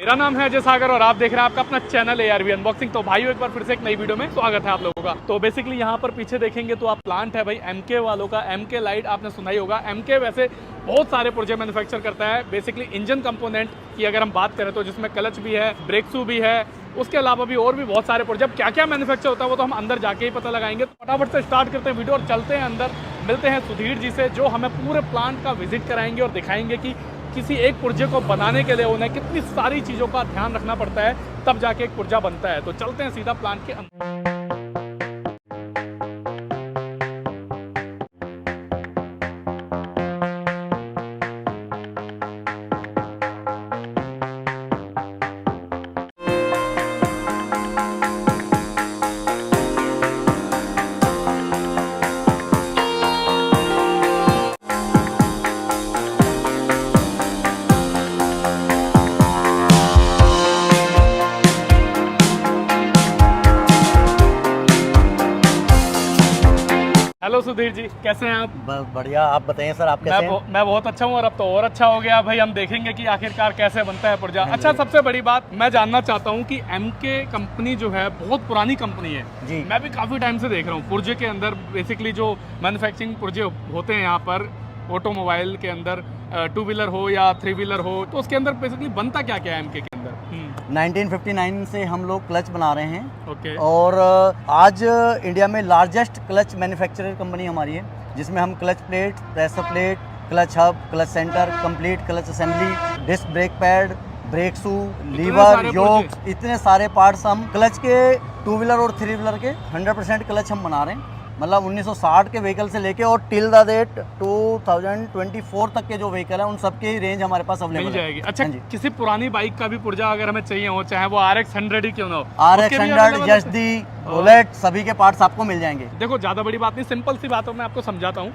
मेरा नाम है अजय सागर और आप देख रहे हैं आपका अपना चैनल ARV अनबॉक्सिंग। तो भाइयों एक बार फिर से एक नई वीडियो में स्वागत है आप लोगों का। तो बेसिकली यहाँ पर पीछे देखेंगे तो आप प्लांट है भाई MK वालों का। MK लाइट आपने सुना ही होगा। MK वैसे बहुत सारे पुर्जे मैन्युफैक्चर करता है। बेसिकली इंजन कंपोनेंट की अगर हम बात करें तो जिसमें क्लच भी है, ब्रेक शू भी है, उसके अलावा भी और भी बहुत सारे पुर्जे। अब क्या क्या मैन्युफैक्चर होता है वो तो हम अंदर जाके ही पता लगाएंगे। तो फटाफट से स्टार्ट करते हैं वीडियो और चलते हैं अंदर। मिलते हैं सुधीर जी से जो हमें पूरे प्लांट का विजिट कराएंगे और दिखाएंगे कि किसी एक पुर्जे को बनाने के लिए उन्हें कितनी सारी चीज़ों का ध्यान रखना पड़ता है, तब जाके एक पुर्जा बनता है। तो चलते हैं सीधा प्लांट के अंदर। हेलो सुधीर जी, कैसे हैं आप? बढ़िया। आप बताइए सर, आप कैसे हैं? मैं बहुत अच्छा हूँ और अब तो और अच्छा हो गया भाई। हम देखेंगे कि आखिरकार कैसे बनता है पुर्जा। अच्छा, सबसे बड़ी बात मैं जानना चाहता हूँ कि MK कंपनी जो है बहुत पुरानी कंपनी है जी। मैं भी काफ़ी टाइम से देख रहा हूँ पुर्जे के अंदर। बेसिकली जो मैन्युफैक्चरिंग पुर्जे होते हैं यहाँ पर ऑटोमोबाइल के अंदर, 2 व्हीलर हो या 3 व्हीलर हो, तो उसके अंदर बेसिकली बनता क्या क्या है MK के अंदर? 1959 से हम लोग क्लच बना रहे हैं। ओके। और आज इंडिया में लार्जेस्ट क्लच मैन्युफैक्चरर कंपनी हमारी है, जिसमें हम clutch plate, pressure plate, clutch hub, clutch centre, complete clutch assembly, disc brake pad, brake shoe, lever, yoke, इतने सारे पार्ट्स हम क्लच के 2 व्हीलर और 3 व्हीलर के 100% क्लच हम बना रहे हैं। मतलब 1960 के व्हीकल से लेके और टिल द डेट 2024 तक के जो व्हीकल है उन सबके ही रेंज हमारे पास अवेलेबल मिल जाएगी। अच्छा, जी। किसी पुरानी बाइक का भी पुर्जा अगर हमें चाहिए हो, चाहे वो RX 100 ही क्यों ना हो, RX 100, जस्दी, बुलेट, सभी के पार्ट्स आपको मिल जाएंगे। देखो ज़्यादा बड़ी बात नहीं, सिंपल सी बातों में आपको समझाता हूँ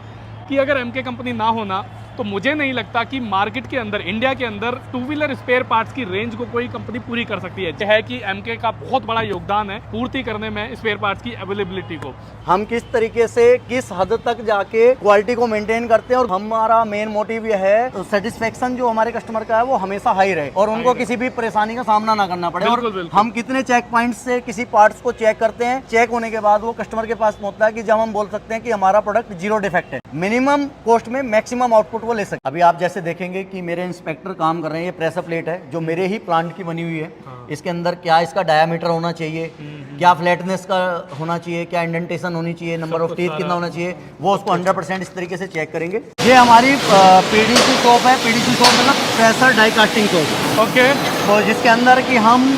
कि अगर MK कंपनी ना होना तो मुझे नहीं लगता कि मार्केट के अंदर, इंडिया के अंदर 2 व्हीलर स्पेयर पार्ट्स की रेंज को कोई कंपनी पूरी कर सकती है। चाहे कि MK का बहुत बड़ा योगदान है पूर्ति करने में स्पेयर पार्ट्स की अवेलेबिलिटी को। हम किस तरीके से, किस हद तक जाके क्वालिटी को मेंटेन करते हैं, और हमारा मेन मोटिव यह है तो सेटिस्फेक्शन जो हमारे कस्टमर का है वो हमेशा हाई रहे और उनको किसी भी परेशानी का सामना ना करना पड़े। और हम कितने चेक पॉइंट से किसी पार्ट्स को चेक करते हैं, चेक होने के बाद वो कस्टमर के पास पहुंचता है कि जब हम बोल सकते हैं कि हमारा प्रोडक्ट 0 डिफेक्ट है, मिनिमम कॉस्ट में मैक्सिमम आउटपुट वो ले सकते। अभी आप जैसे देखेंगे कि मेरे इंस्पेक्टर काम कर रहे हैं। ये प्रेशर प्लेट है जो मेरे ही प्लांट की बनी हुई है। इसके अंदर क्या इसका डायामीटर होना चाहिए, क्या फ्लैटनेस का होना चाहिए, क्या इंडेंटेशन होनी चाहिए, नंबर ऑफ टीथ कितना होना चाहिए, वो उसको 100% इस तरीके से चेक करेंगे। ये हमारी PDC शॉप है। PDC शॉप मतलब pressure die casting shop. Okay. तो जिसके अंदर कि हम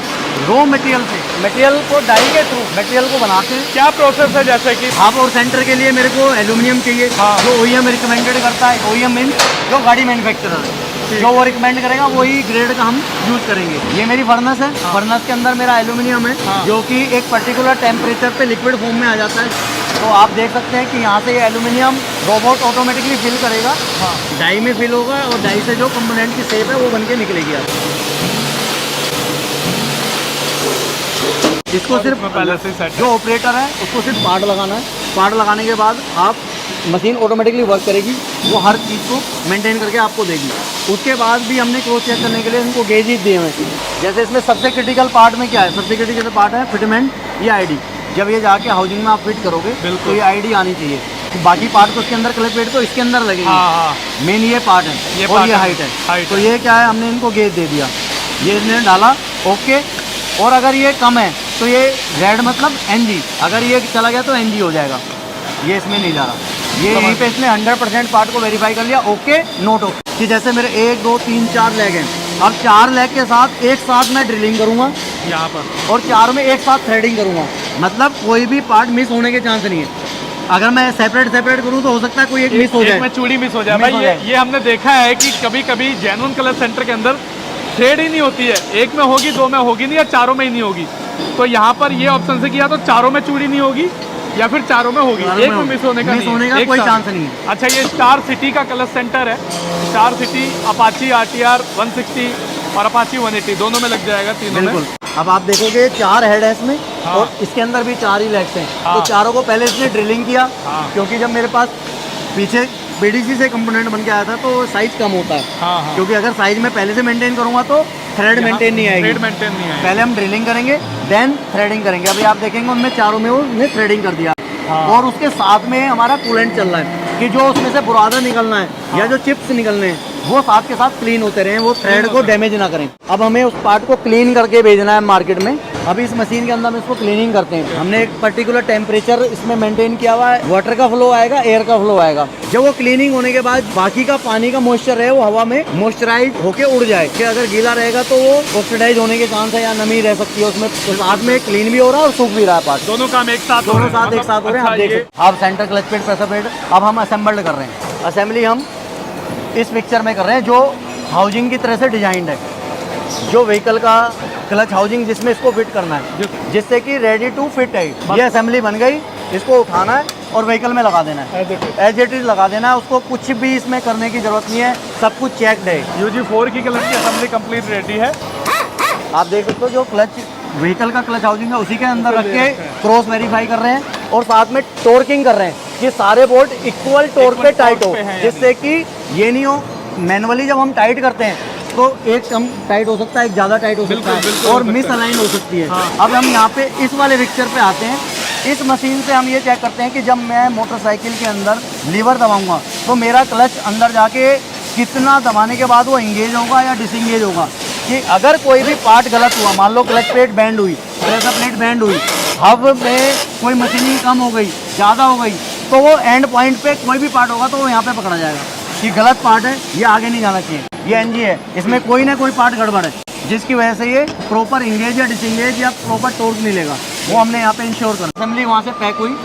रॉ मटेरियल से मटेरियल को डाई के थ्रू मटेरियल को बनाते हैं। क्या प्रोसेस है? जैसे कि हाफ और सेंटर के लिए मेरे को एल्यूमिनियम चाहिए, जो OEM रिकमेंडेड करता है। OEM मीन्स जो गाड़ी मैन्युफैक्चरर है, जो वो रिकमेंड करेगा वही ग्रेड का हम यूज करेंगे। ये मेरी फर्नेस है। फर्नेस के अंदर मेरा एल्यूमिनियम है, जो कि एक पर्टिकुलर टेम्परेचर पे लिक्विड फॉर्म में आ जाता है। तो आप देख सकते हैं कि यहाँ से ये एल्यूमिनियम रोबोट ऑटोमेटिकली फिल करेगा, डाई में फिल होगा और डाई से जो कंपोनेंट की शेप है वो बन के निकलेगी। आप इसको सिर्फ पहले से सेट जो ऑपरेटर है उसको सिर्फ पार्ट लगाना है। पार्ट लगाने के बाद आप मशीन ऑटोमेटिकली वर्क करेगी, वो हर चीज़ को मेंटेन करके आपको देगी। उसके बाद भी हमने क्रॉस चेक करने के लिए इनको गेजेस दिए हुए हैं। जैसे इसमें सबसे क्रिटिकल पार्ट में क्या है, सबसे क्रिटिकल पार्ट है फिटमेंट या ID। जब ये जाके हाउसिंग में आप फिट करोगे तो ये ID आनी चाहिए। तो बाकी पार्ट तो उसके अंदर, क्लच प्लेट तो इसके अंदर लगेगी। मेन ये पार्ट है और ये हाइट है। तो ये क्या है, हमने इनको गेज दे दिया, ये इसने डाला, ओके। और अगर ये कम है तो ये रेड मतलब NG, अगर ये चला गया तो NG हो जाएगा, ये इसमें नहीं जा रहा। ये यहीं पे इसने 100% पार्ट को वेरीफाई कर लिया, ओके नोट ओके। कि जैसे मेरे 1 2 3 4 लेग हैं, अब 4 लेग के साथ एक साथ मैं ड्रिलिंग करूँगा यहाँ पर और 4 में एक साथ थ्रेडिंग करूँगा। मतलब कोई भी पार्ट मिस होने के चांस नहीं है। अगर मैं सेपरेट करूँ तो हो सकता है कोई एक मिस हो जाए, में चूड़ी मिस हो जाए। भाई ये हमने देखा है कि कभी कभी जेन्युइन क्लच सेंटर के अंदर थ्रेड ही नहीं होती है, एक में होगी, 2 में होगी नहीं, या 4 में ही नहीं होगी। तो यहाँ पर ये ऑप्शन से किया तो 4 में चूड़ी नहीं होगी या फिर 4 में होगी, एक में मिस होने का कोई चांस नहीं है। अच्छा, ये स्टार सिटी का क्लच सेंटर है। स्टार सिटी अपाची RTR 160 और अपाची 180 दोनों में लग जाएगा, तीनों में। अब आप देखोगे 4 हेड है इसमें, और इसके अंदर भी 4 ही लेग्स हैं। तो चारों को पहले इसने ड्रिलिंग किया, क्योंकि जब मेरे पास पीछे PDC से कंपोनेंट बन के आया था तो साइज कम होता है। क्योंकि अगर साइज में पहले से मेंटेन करूंगा तो थ्रेड मेंटेन नहीं आएगी, थ्रेड मेंटेन नहीं आएगी। पहले हम ड्रिलिंग करेंगे देन थ्रेडिंग करेंगे। अभी आप देखेंगे उनमें चारों में उन्होंने थ्रेडिंग कर दिया। हाँ। और उसके साथ में हमारा कूलेंट चल रहा है कि जो उसमें से बुरादा निकलना है या जो चिप्स निकलने हैं वो साथ के साथ क्लीन होते रहे, वो थ्रेड को डैमेज ना करें। अब हमें उस पार्ट को क्लीन करके भेजना है मार्केट में। अभी इस मशीन के अंदर हम इसको क्लीनिंग करते हैं। हमने एक पर्टिकुलर टेम्परेचर इसमें मेंटेन किया हुआ है, वाटर का फ्लो आएगा, एयर का फ्लो आएगा। जब वो क्लीनिंग होने के बाद बाकी का पानी का मॉइस्चर है वो हवा में मॉइस्चराइज होके उड़ जाए कि अगर गीला रहेगा तो वो ऑक्सीडाइज होने के चांस है या नमी रह सकती है उसमें। तो साथ में क्लीन भी हो रहा है और सूख भी रहा है पार्ट। दोनों काम एक साथ दोनों साथ एक साथ हो रहे हैं। आप अच्छा, देख सकते हैं। आप centre clutch plate, pressure plate अब हम असेंबल्ड कर रहे हैं। असेंबली हम इस पिक्चर में कर रहे हैं जो हाउसिंग की तरह से डिजाइंड है, जो व्हीकल का क्लच हाउसिंग जिसमें इसको फिट करना है, जिससे कि रेडी टू फिट है। ये असेंबली बन गई, इसको उठाना है और व्हीकल में लगा देना है, एज इट इज लगा देना है। उसको कुछ भी इसमें करने की जरूरत नहीं है, सब कुछ चेक्ड है। UG4 की क्लच की असेंबली कंप्लीट रेडी है। आप देख सकते हो जो क्लच व्हीकल का क्लच हाउसिंग है उसी के अंदर रख के क्रॉस वेरीफाई कर रहे हैं और साथ में टॉर्किंग कर रहे हैं कि सारे बोल्ट इक्वल टॉर्क पे टाइट हो, जिससे कि ये नहीं हो मैनुअली जब हम टाइट करते हैं तो एक कम टाइट हो सकता है, एक ज़्यादा टाइट हो सकता है और मिस अलाइन हो सकती है। अब हम यहाँ पे इस वाले पिक्चर पे आते हैं। इस मशीन से हम ये चेक करते हैं कि जब मैं मोटरसाइकिल के अंदर लीवर दबाऊंगा तो मेरा क्लच अंदर जाके कितना दबाने के बाद वो इंगेज होगा या डिसंगेज होगा। कि अगर कोई भी पार्ट गलत हुआ, मान लो क्लच प्लेट बैंड हुई, प्रेशर प्लेट बैंड हुई, हब में कोई मशीनिंग कम हो गई, ज़्यादा हो गई, तो वो एंड पॉइंट पे कोई भी पार्ट होगा तो वो यहाँ पे पकड़ा जाएगा कि गलत पार्ट है, ये आगे नहीं जाना चाहिए, ये एनजी है, इसमें कोई ना कोई पार्ट गड़बड़ है, जिसकी वजह से ये प्रॉपर इंगेज या डिसंगेज या प्रॉपर टॉर्क मिलेगा। वो हमने यहाँ पे इंश्योर करा। असेंबली वहाँ से पैक हुई,